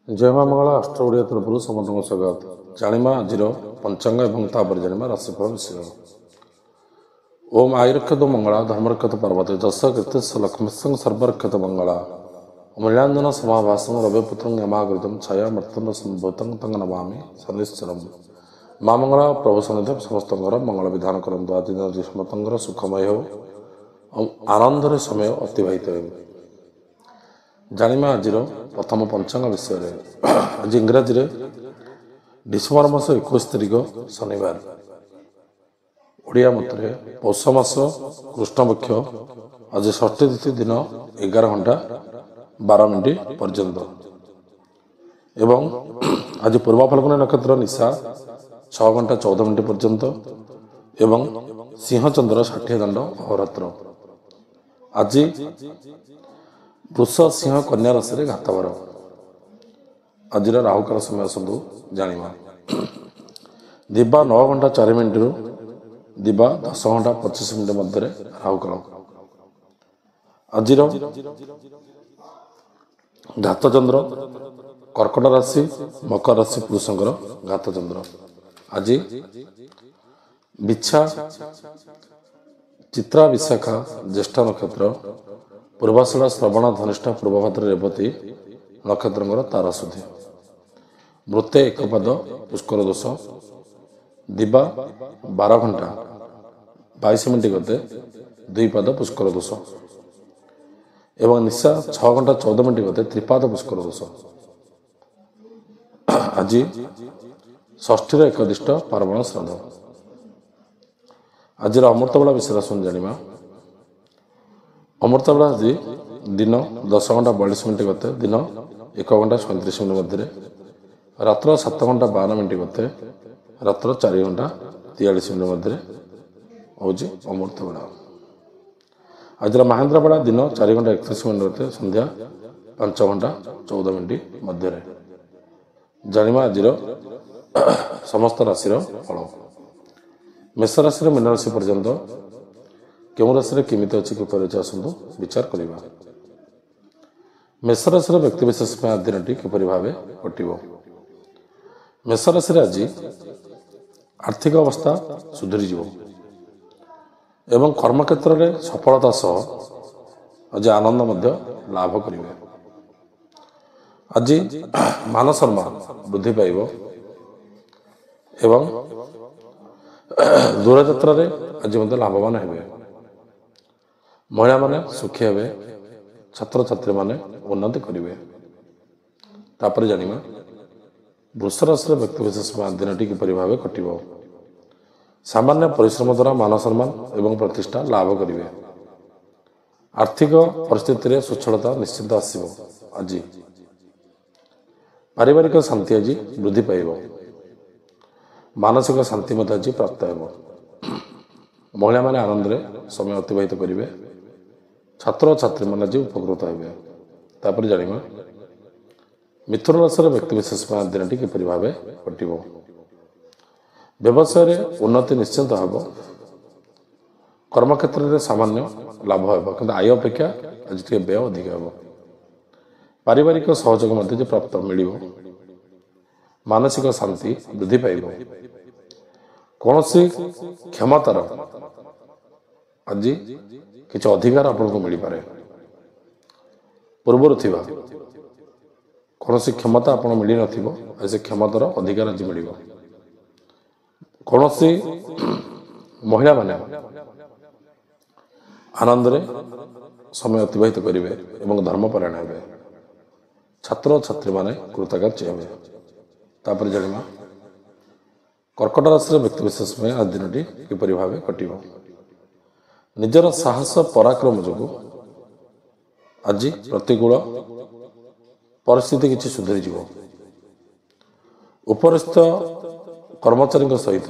जय माँ मंगला अष्ट ओडिया तरफ समस्त स्वागत जाणिमा आज पंचांग और तापर जाणिमा राशिफल विषय। ओम आयुर्क्षत मंगला धर्मरक्षत पर्वत जस कृत लक्ष्मी सर्वरक्षत मंगला मृणांजन समाभासम रविपुत्र यमागृतम छाया मर्तन संभूतं तंग नमामि सनिश्चरम। माँ मंगला प्रभु सन्निधि समस्त मंगल विधान करंतु आज दिन समस्त सुखमय हो आनंद समय अतिवाहित हो। जाणिमा आज प्रथम पंचांग विषय। आज इंग्राजी डिसेम्बर मास 21 तारिख शनिवार ओडिया मत पौष मास कृष्णपक्ष आज षष्ठी तिथि दिन 11 घंटा 12 मिनिट पर्यंत एवं आज पूर्व फाल्गुनी नक्षत्र निशा 6 घंटा 14 मिनिट पर्यंत एवं सिंह चंद्र 60 दंड अहोरात्र। आज वृष सिंह कन्या राशि घातबर। आज राहुकाल समय आसतु जाणिमा दिवा 9 घंटा 4 मिनिट रु दिवा 10 घंटा 25 मिनिट मध्य राहुकाल। आज घातचंद्र कर्कट राशि मकर राशि पुरुषंकर घातचंद्र। आज बिछा चित्रा विशाखा ज्येष्ठ नक्षत्र पूर्वाषाढ़ श्रवण धनिष्ठा पूर्वभाद्र रेवती नक्षत्र ताराशुद्धि। मृत्य एक पाद पुष्कर दोष दिवा 12 घंटा 22 मिनिट गते 2 पाद पुष्कर दोष एवं निशा 6 घंटा 14 मिनिट गते 3 पाद पुष्कर दोष। आज षष्ठी एकदिष्ट पार्वण श्राद्ध। आज अमृत बेला विषय सुन जाणिमा अमृत बेला आज दिन 10 घंटा 42 मिनिट गते दिन 1 घंटा 37 मिनिट मध्य रात्र 7 घंटा 12 मिनिट गते रात्र 4 घंटा 43 मिनिट मध्य हूँ अमृत बेला। आज महेंद्र बेला दिन 4 घंटा 31 मिनिट गते संध्या 5 घंटा 14 मिनिट मध्य। जाणिमा आज समस्त राशि फल। मेष राशि मीन राशि पर्यंत केउं राशि केमिति अच्छी किपर अच्छे आसतु विचार करवा। मेष राशि व्यक्तिशेष दिन किपर भाव कटो। मेष राशि आज आर्थिक अवस्था सुधरी एवं कर्मक्षेत्र में सफलता सह आज आनंद लाभ करेंगे। आज मान सम्मान वृद्धि पाइब एवं दूरयात्रा आज लाभवान हे। महिला माने सुखी हे। छात्र छात्री माने उन्नति करेंगे। तापर जाणिमा वृष राशि व्यक्तिशेष दिन किपर भाव कटो। सामान्य परिश्रम द्वारा मान सम्मान एवं प्रतिष्ठा लाभ करेंगे। आर्थिक परिस्थिति सुच्छलता निश्चित आसव। आज पारिवारिक शांति आज वृद्धि पाइब। मानसिक शांति मत आज प्राप्त हो। महिला माने आनंद समय अतिवाहित करेंगे। छात्र छात्री मान आज उपकृत हे। तापर जाणिमा मिथुन राशि व्यक्तिशेष दिन किपर भाव कटो। व्यवसाय उन्नति निश्चित हम। कर्मक्षेत्र में सामान्य लाभ हो कि आय अपेक्षा आज टे व्यय अधिक हे। पारिवारिक सहयोग मध्य प्राप्त मिल। मानसिक शांति वृद्धि पाइब। कौन सी क्षमतार आज किसी अधिकार आपको मिल पारे। पूर्वर थिबा कौन सी क्षमता आप मिल न से क्षमतार अधिकार आज मिल। कौन सी महिला माने आनंद समय अतिवाहित करेंगे एवं धर्मपरायण हे। छात्र छात्री माने कृतकार्य हे। तापर जाणिमा कर्कट राशि व्यक्तिशेष आज दिन किपर भाव कटो। निजर साहस पराक्रम जो आज प्रतिकूल परिस्थिति किसी सुधरी उपरिस्थ कर्मचारी सहित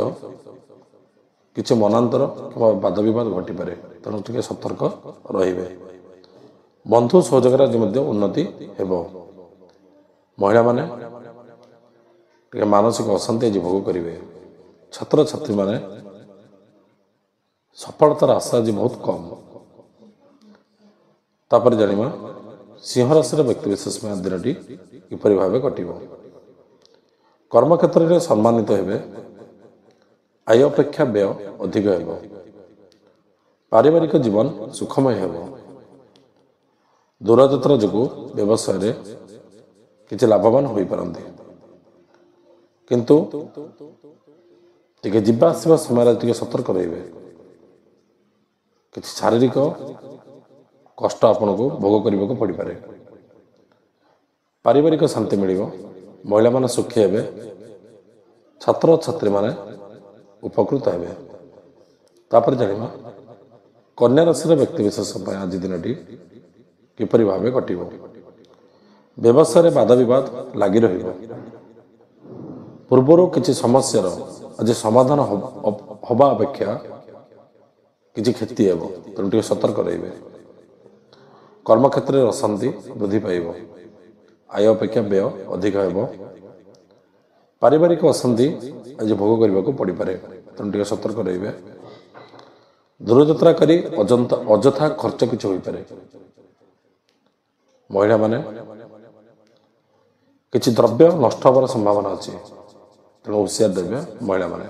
किसी मनांतर कि वाद विवाद घटीपे तेणु टे सतर्क रे। बंधु सहयोग आज उन्नति हो। महिला माने मानसिक अशांति आज भोग करेंगे। छात्र छात्री माने सफलतार आशा आज बहुत कम। तापर जाणिमा सिंह राशि व्यक्तिशेष दिन किपरि भाव कटिब कर्मक्षेत्र में सम्मानित हेबे आय अपेक्षा व्यय अधिक हेब पारिवारिक जीवन सुखमय हेब दूरयात्रा जो व्यवसाय किसी लाभवान हो पारती किंतु टिके जिबा आसवा समय टिके सतर्क रहिबे किसी शारीरिक कष्ट आपन को भोग करने को पड़ पारे पारिवारिक शांति मिलिब महिला माने सुखी हेबे छात्र छात्री माने उपकृत हेबे तापर जानिबा कन्या राशि व्यक्तिशेष आज दिन किपरि भाव कटिब व्यवसाय बाधा विवाद लगी रहिब पूर्वर किसी समस्या आज समाधान हवा अपेक्षा किसी क्षति हेब तेणु टे सतर्क रहिबे कर्मक्षेत्र में अशांति वृद्धि पाइब आय अपेक्षा व्यय अधिक हेब पारिवारिक अशांति आज भोग करने को पड़ पारे तेणु टे सतर्क रहिबे दूरयात्रा करी अजथा खर्च किसी हो पारे महिला माने किसी द्रव्य नष्ट होवार संभावना अच्छी तेणु होशियार देवे महिला माने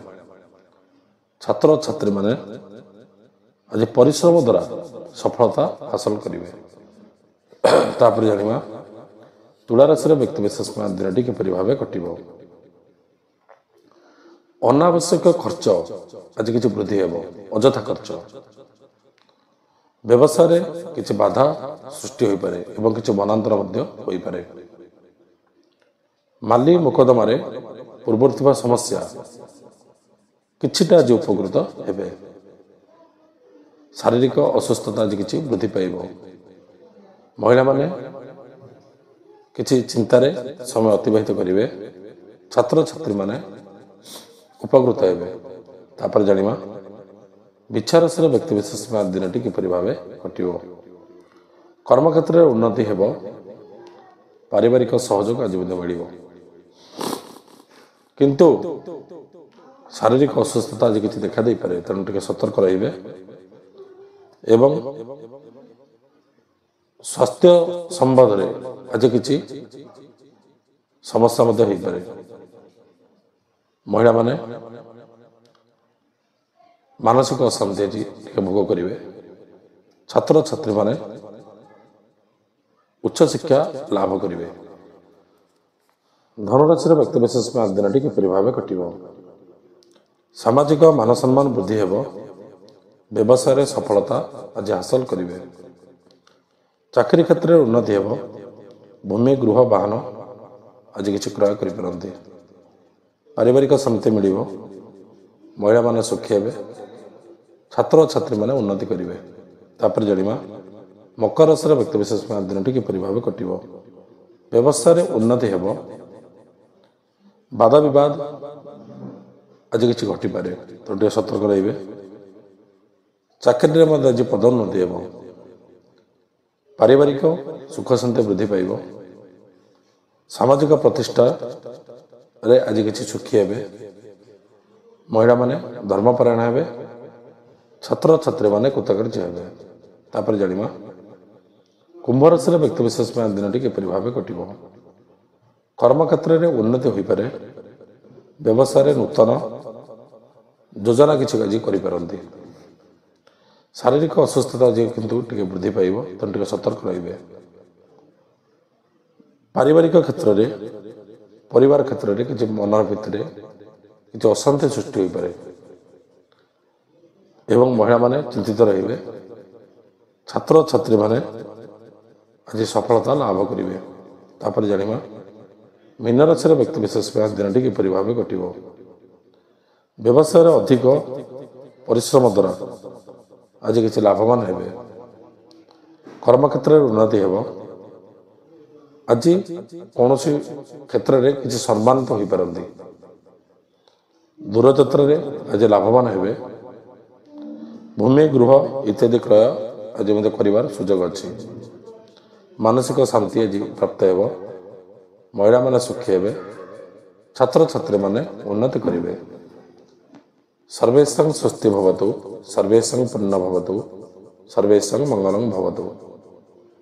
छात्र छात्री माने आज परिश्रम द्वारा सफलता हासिल करेंगे तापर जानिबा तुला राशि व्यक्तिशेष दिन किपरि भाव कटिब अनावश्यक खर्च आज किसी वृद्धि हेब अजथा खर्च व्यवसाय किसी बाधा सृष्टि हो पारे एवं किसी वनांतर हो पारे माली मोकदमारे पूर्वर थिबा समस्या किछिटा आज उपकृत हेबे शारीरिक असुस्थता आज किसी वृद्धि पाइब महिला माने किसी चिंतार समय अतिबाहित करेंगे छात्र छात्री माने उपकृत हेबे तापर जानिबा विचार राशि व्यक्तिशेष दिन किपरि भाव कटिब कर्मक्षेत्र में उन्नति हेब पारिवारिक सहयोग आज मिल किंतु शारीरिक असुस्थता आज किसी देखा दे पारे तेणु टे सतर्क रहिबे एवं स्वास्थ्य संबंध में आज किसी समस्या हो पारे महिला माने मानसिक अशांति आज भोग करेंगे छात्र छात्री माने उच्च शिक्षा लाभ करेंगे धनुराशि व्यक्तिशेष दिन किपरि भाव कटिब सामाजिक मान सम्मान वृद्धि हेब व्यवसाय सफलता आज हासिल करेंगे चाकरी क्षेत्र में उन्नति हेब भूमि गृह वाहन आज किसी क्रय करें पारिवारिक शांति मिल महिला माने सुखी हेबे छात्र छात्री माने उन्नति करेंगे तापर जानिबा मकर राशि व्यक्तिशेष दिन किपरि भाव कटिब व्यवसाय उन्नति हेब बाधा विवाद आज किसी घटीपे तो टे सतर्क रहिबे चाकरी में आज पदोन्नति हेब पारिवारिक सुख शांति वृद्धि पाइब सामाजिक प्रतिष्ठा रे आज किसी सुखी हेबे महिला माने धर्मपरायण हेबे छात्र छात्री माने कृतकार्य हेबे तापर जानिबा कुंभ राशि व्यक्तिशेष दिन किपरि भाव कटिब कर्मक्षेत्र में उन्नति हो पारे व्यवसाय नूतन योजना किसी आज करें शारीरिक असुस्थता आज किंतु टिके वृद्धि पाइब तेणु टिके सतर्क रहिबे पारिवारिक क्षेत्र में परिवार क्षेत्र में किसी मन भितर किसी अशांति सृष्टि हो पारे एवं महिला माने चिंतित रहिबे छात्र छात्री माने आज सफलता लाभ करेंगे तापर जानिबा मीन राशि व्यक्तिशेष दिन किपरि भाव कटिब व्यवसाय अधिक परिश्रम द्वारा आज किसी लाभवान हेबे कर्मक्षेत्र में उन्नति हेब आज कौन क्षेत्र में किसी सम्मानित हो पारती दूरयात्रा आज लाभवान हेबे भूमि गृह इत्यादि क्रय आज मत कर सुजोग अच्छी मानसिक शांति आज प्राप्त हेब महिला माने सुखी हेबे छात्र छात्री माने उन्नति करेंगे सर्वेषां स्वस्ति भवतु सर्वेषां पुण्य भवतु सर्वेषां मंगलं भवतु।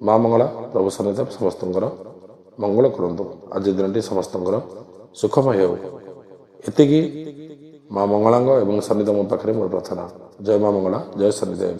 ମା ମଙ୍ଗଳା ପ୍ରଭୁ ଶନିଦେବ ସମସ୍ତଙ୍କର ମଙ୍ଗଳ କରନ୍ତୁ। ଆଜି ଦିନଟି ସମସ୍ତଙ୍କର ସୁଖମୟ ହେଉ। ଏତିକି ମା ମଙ୍ଗଳାଙ୍କ ଏବଂ ଶନିଦେବଙ୍କ ପାଖରେ ମୋର ପ୍ରାର୍ଥନା। ଜୟ ମା ମଙ୍ଗଳା, ଜୟ ଶନିଦେବ।